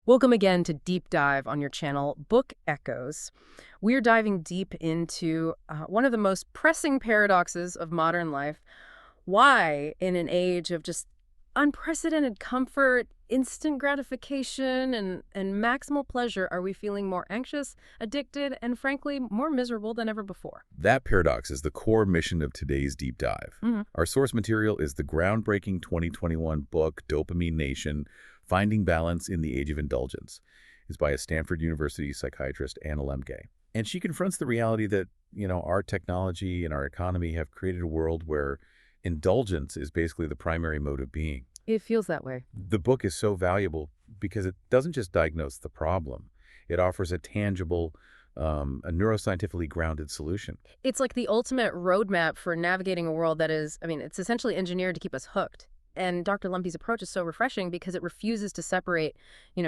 Welcome again to Deep Dive on your channel, Book Echoes. We're diving deep into one of the most pressing paradoxes of modern life. Why, in an age of just unprecedented comfort, instant gratification, and maximal pleasure, are we feeling more anxious, addicted, and frankly, more miserable than ever before? That paradox is the core mission of today's deep dive. Our source material is the groundbreaking 2021 book, Dopamine Nation, Finding Balance in the Age of Indulgence. It's by a Stanford University psychiatrist, Lembke. And she confronts the reality that, our technology and our economy have created a world where indulgence is basically the primary mode of being. It feels that way. The book is so valuable because it doesn't just diagnose the problem. It offers a tangible, a neuroscientifically grounded solution. It's like the ultimate roadmap for navigating a world that is, it's essentially engineered to keep us hooked. And Dr. Lembke's approach is so refreshing because it refuses to separate,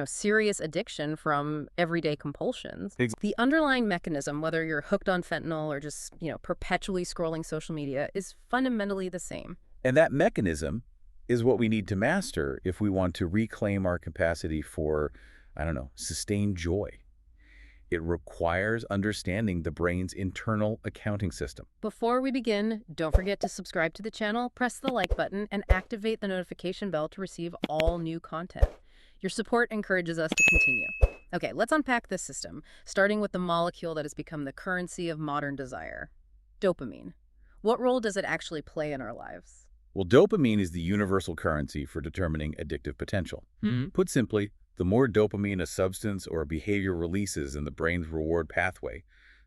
serious addiction from everyday compulsions. The underlying mechanism, whether you're hooked on fentanyl or just, perpetually scrolling social media, is fundamentally the same. And that mechanism is what we need to master if we want to reclaim our capacity for, sustained joy. It requires understanding the brain's internal accounting system. Before we begin, don't forget to subscribe to the channel, press the like button, and activate the notification bell to receive all new content. Your support encourages us to continue. Okay, let's unpack this system, starting with the molecule that has become the currency of modern desire, dopamine. What role does it actually play in our lives? Well, dopamine is the universal currency for determining addictive potential. Put simply, the more dopamine a substance or a behavior releases in the brain's reward pathway,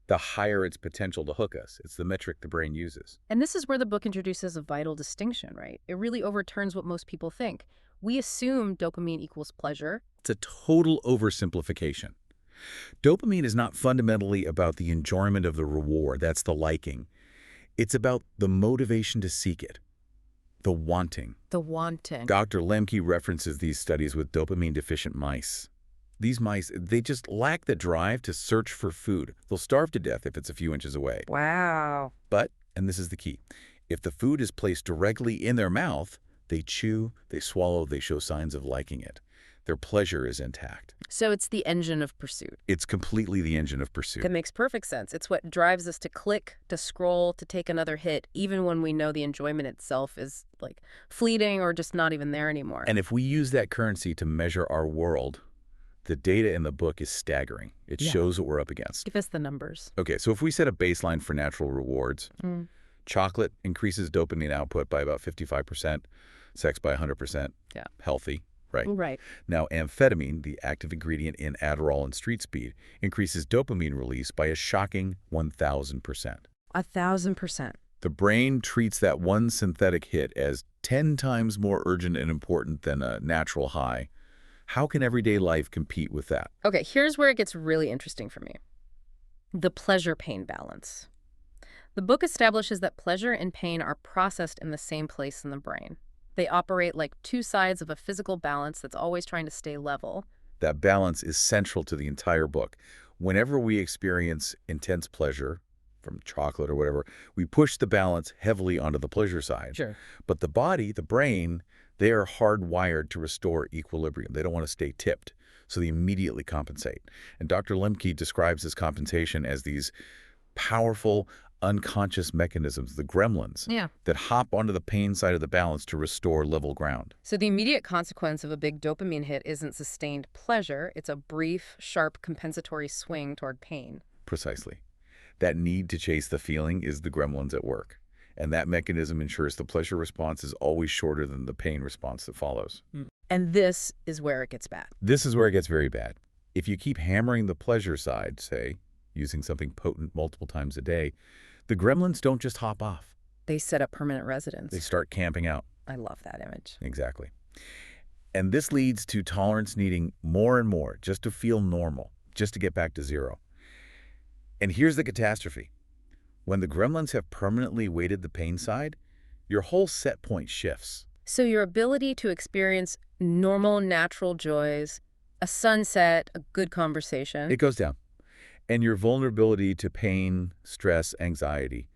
the higher its potential to hook us. It's the metric the brain uses. And this is where the book introduces a vital distinction, right? It really overturns what most people think. We assume dopamine equals pleasure. It's a total oversimplification. Dopamine is not fundamentally about the enjoyment of the reward, that's the liking. It's about the motivation to seek it. The wanting. The wanting. Dr. Lembke references these studies with dopamine-deficient mice. These mice, they just lack the drive to search for food. They'll starve to death if it's a few inches away. Wow. But, and this is the key, if the food is placed directly in their mouth, they chew, they swallow, they show signs of liking it. Their pleasure is intact. So it's the engine of pursuit. It's completely the engine of pursuit. That makes perfect sense. It's what drives us to click, to scroll, to take another hit, even when we know the enjoyment itself is like fleeting or just not even there anymore. And if we use that currency to measure our world, the data in the book is staggering. It shows what we're up against. Give us the numbers. Okay, so if we set a baseline for natural rewards, chocolate increases dopamine output by about 55%, sex by 100%, healthy. Right. Now, amphetamine, the active ingredient in Adderall and Street Speed, increases dopamine release by a shocking 1,000%. 1,000%. The brain treats that one synthetic hit as 10 times more urgent and important than a natural high. How can everyday life compete with that? Okay, here's where it gets really interesting for me. The pleasure-pain balance. The book establishes that pleasure and pain are processed in the same place in the brain. They operate like two sides of a physical balance that's always trying to stay level. That balance is central to the entire book. Whenever we experience intense pleasure, from chocolate or whatever, we push the balance heavily onto the pleasure side. Sure. But the body, the brain, they are hardwired to restore equilibrium. They don't want to stay tipped, so they immediately compensate. And Dr. Lembke describes this compensation as these powerful, unconscious mechanisms, the gremlins, that hop onto the pain side of the balance to restore level ground. So the immediate consequence of a big dopamine hit isn't sustained pleasure. It's a brief, sharp compensatory swing toward pain. Precisely. That need to chase the feeling is the gremlins at work. And that mechanism ensures the pleasure response is always shorter than the pain response that follows. And this is where it gets bad. This is where it gets very bad. If you keep hammering the pleasure side, say, using something potent multiple times a day, the gremlins don't just hop off. They set up permanent residence. They start camping out. I love that image. Exactly. And this leads to tolerance needing more and more just to feel normal, just to get back to zero. And here's the catastrophe. When the gremlins have permanently weighted the pain side, your whole set point shifts. So your ability to experience normal, natural joys, a sunset, a good conversation. It goes down. And your vulnerability to pain, stress, anxiety,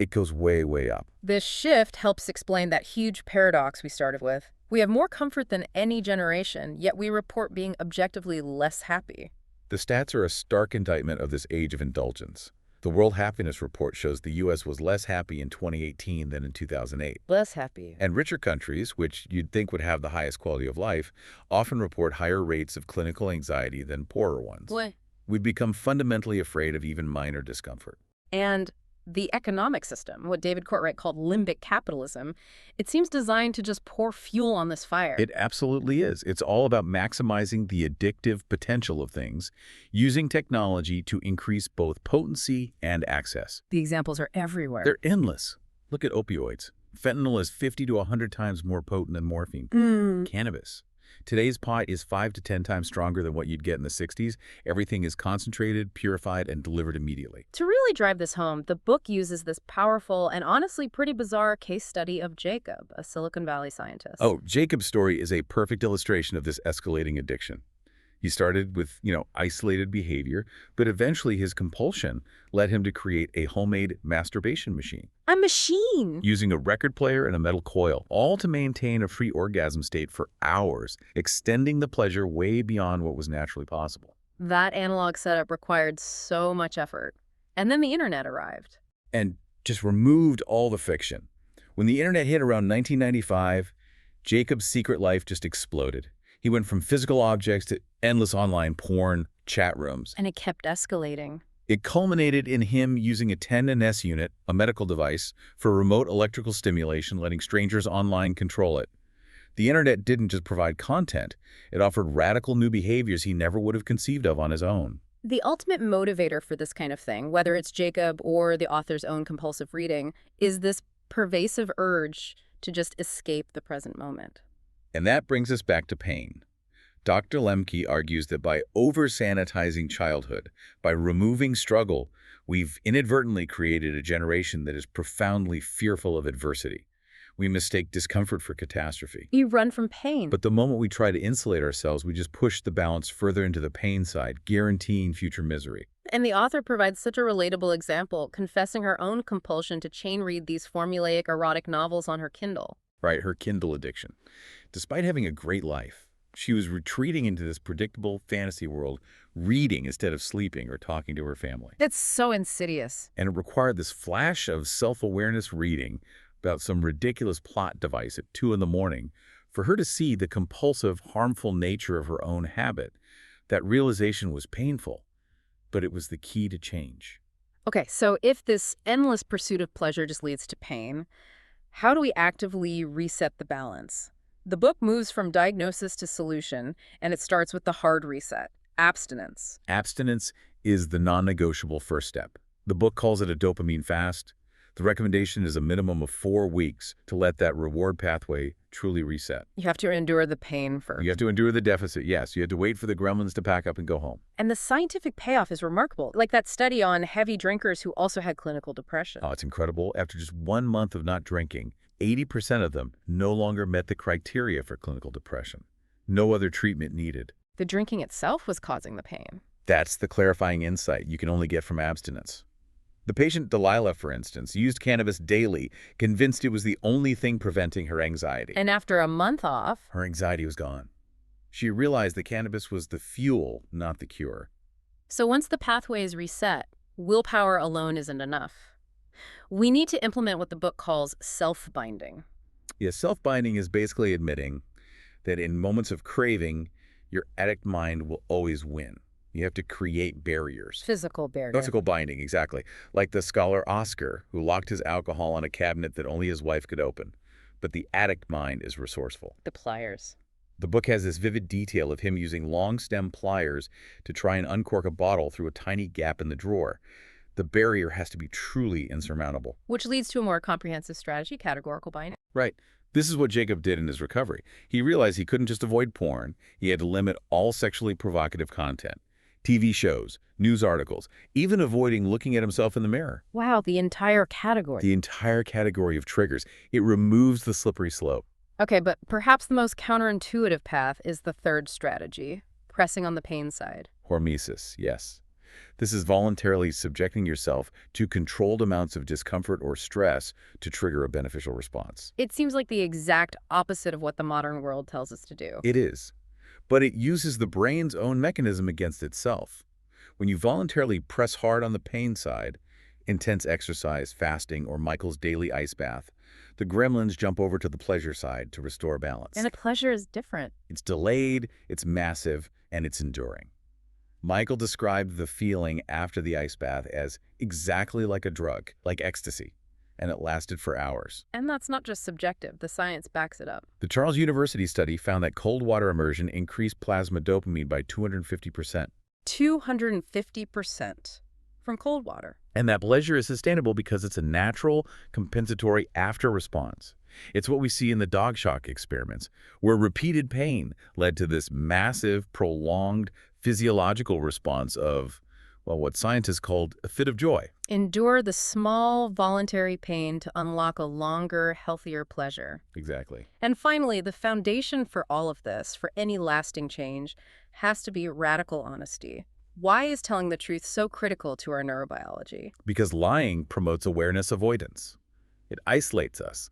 it goes way, way up. This shift helps explain that huge paradox we started with. We have more comfort than any generation, yet we report being objectively less happy. The stats are a stark indictment of this age of indulgence. The World Happiness Report shows the U.S. was less happy in 2018 than in 2008. Less happy. And richer countries, which you'd think would have the highest quality of life, often report higher rates of clinical anxiety than poorer ones. Boy. We'd become fundamentally afraid of even minor discomfort. And the economic system, what David Courtwright called limbic capitalism, it seems designed to just pour fuel on this fire. It absolutely is. It's all about maximizing the addictive potential of things, using technology to increase both potency and access. The examples are everywhere. They're endless. Look at opioids. Fentanyl is 50 to 100 times more potent than morphine. Cannabis. Today's pot is 5 to 10 times stronger than what you'd get in the 60s. Everything is concentrated, purified, and delivered immediately. To really drive this home, the book uses this powerful and honestly pretty bizarre case study of Jacob, a Silicon Valley scientist. Oh, Jacob's story is a perfect illustration of this escalating addiction. He started with, isolated behavior, but eventually his compulsion led him to create a homemade masturbation machine. A machine! Using a record player and a metal coil, all to maintain a free orgasm state for hours, extending the pleasure way beyond what was naturally possible. That analog setup required so much effort. And then the internet arrived. And just removed all the fiction. When the internet hit around 1995, Jacob's secret life just exploded. He went from physical objects to endless online porn, chat rooms. And it kept escalating. It culminated in him using a 10NS unit, a medical device, for remote electrical stimulation, letting strangers online control it. The internet didn't just provide content. It offered radical new behaviors he never would have conceived of on his own. The ultimate motivator for this kind of thing, whether it's Jacob or the author's own compulsive reading, is this pervasive urge to just escape the present moment. And that brings us back to pain. Dr. Lembke argues that by over-sanitizing childhood, by removing struggle, we've inadvertently created a generation that is profoundly fearful of adversity. We mistake discomfort for catastrophe. You run from pain. But the moment we try to insulate ourselves, we just push the balance further into the pain side, guaranteeing future misery. And the author provides such a relatable example, confessing her own compulsion to chain read these formulaic erotic novels on her Kindle. Right, her Kindle addiction. Despite having a great life, she was retreating into this predictable fantasy world, reading instead of sleeping or talking to her family. That's so insidious. And it required this flash of self-awareness reading about some ridiculous plot device at 2 in the morning for her to see the compulsive, harmful nature of her own habit. That realization was painful, but it was the key to change. Okay, so if this endless pursuit of pleasure just leads to pain, how do we actively reset the balance? The book moves from diagnosis to solution, and it starts with the hard reset, abstinence. Abstinence is the non-negotiable first step. The book calls it a dopamine fast. The recommendation is a minimum of 4 weeks to let that reward pathway truly reset. You have to endure the pain first. You have to endure the deficit, yes. You have to wait for the gremlins to pack up and go home. And the scientific payoff is remarkable, like that study on heavy drinkers who also had clinical depression. Oh, it's incredible. After just 1 month of not drinking, 80% of them no longer met the criteria for clinical depression. No other treatment needed. The drinking itself was causing the pain. That's the clarifying insight you can only get from abstinence. The patient Delilah, for instance, used cannabis daily, convinced it was the only thing preventing her anxiety. And after a month off, her anxiety was gone. She realized that cannabis was the fuel, not the cure. So once the pathway is reset, willpower alone isn't enough. We need to implement what the book calls self-binding. Yeah, self-binding is basically admitting that in moments of craving, your addict mind will always win. You have to create barriers. Physical barriers. Physical binding, exactly. Like the scholar Oscar, who locked his alcohol on a cabinet that only his wife could open. But the addict mind is resourceful. The pliers. The book has this vivid detail of him using long stem pliers to try and uncork a bottle through a tiny gap in the drawer. The barrier has to be truly insurmountable. Which leads to a more comprehensive strategy, categorical binding. Right. This is what Jacob did in his recovery. He realized he couldn't just avoid porn. He had to limit all sexually provocative content. TV shows, news articles, even avoiding looking at himself in the mirror. Wow, the entire category. The entire category of triggers. It removes the slippery slope. Okay, but perhaps the most counterintuitive path is the third strategy, pressing on the pain side. Hormesis, yes. This is voluntarily subjecting yourself to controlled amounts of discomfort or stress to trigger a beneficial response. It seems like the exact opposite of what the modern world tells us to do. It is, but it uses the brain's own mechanism against itself. When you voluntarily press hard on the pain side, intense exercise, fasting, or Michael's daily ice bath, the gremlins jump over to the pleasure side to restore balance. And the pleasure is different. It's delayed, it's massive, and it's enduring. Michael described the feeling after the ice bath as exactly like a drug, like ecstasy, and it lasted for hours. And that's not just subjective. The science backs it up. The Charles University study found that cold water immersion increased plasma dopamine by 250%. 250% from cold water. And that pleasure is sustainable because it's a natural, compensatory after response. It's what we see in the dog shock experiments, where repeated pain led to this massive, prolonged physiological response of, well, what scientists called a fit of joy. Endure the small, voluntary pain to unlock a longer, healthier pleasure. Exactly. And finally, the foundation for all of this, for any lasting change, has to be radical honesty. Why is telling the truth so critical to our neurobiology? Because lying promotes awareness avoidance. It isolates us.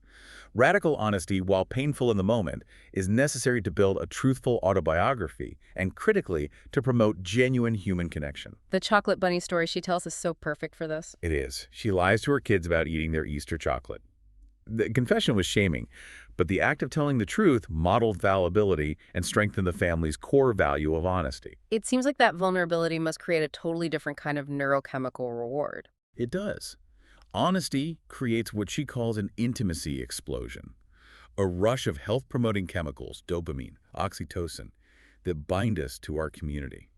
Radical honesty, while painful in the moment, is necessary to build a truthful autobiography and, critically, to promote genuine human connection. The chocolate bunny story she tells is so perfect for this. It is. She lies to her kids about eating their Easter chocolate. The confession was shaming, but the act of telling the truth modeled fallibility and strengthened the family's core value of honesty. It seems like that vulnerability must create a totally different kind of neurochemical reward. It does. Honesty creates what she calls an intimacy explosion, a rush of health-promoting chemicals, dopamine, oxytocin, that bind us to our community.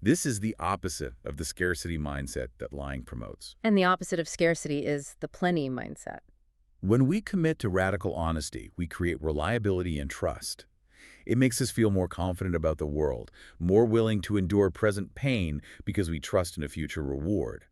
This is the opposite of the scarcity mindset that lying promotes. And the opposite of scarcity is the plenty mindset. When we commit to radical honesty, we create reliability and trust. It makes us feel more confident about the world, more willing to endure present pain because we trust in a future reward.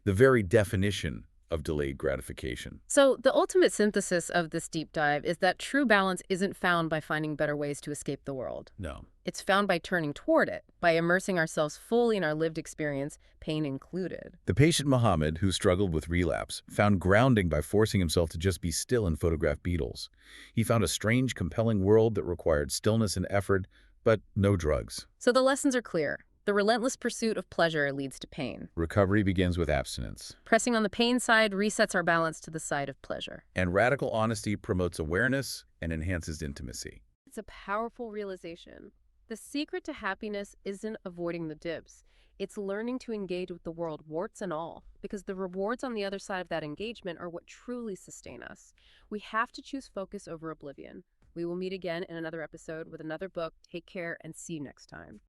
The very definition of delayed gratification. So the ultimate synthesis of this deep dive is that true balance isn't found by finding better ways to escape the world. No. It's found by turning toward it, by immersing ourselves fully in our lived experience, pain included. The patient Mohammed, who struggled with relapse, found grounding by forcing himself to just be still and photograph beetles. He found a strange, compelling world that required stillness and effort, but no drugs. So the lessons are clear. The relentless pursuit of pleasure leads to pain. Recovery begins with abstinence. Pressing on the pain side resets our balance to the side of pleasure. And radical honesty promotes awareness and enhances intimacy. It's a powerful realization. The secret to happiness isn't avoiding the dips. It's learning to engage with the world, warts and all, because the rewards on the other side of that engagement are what truly sustain us. We have to choose focus over oblivion. We will meet again in another episode with another book. Take care and see you next time.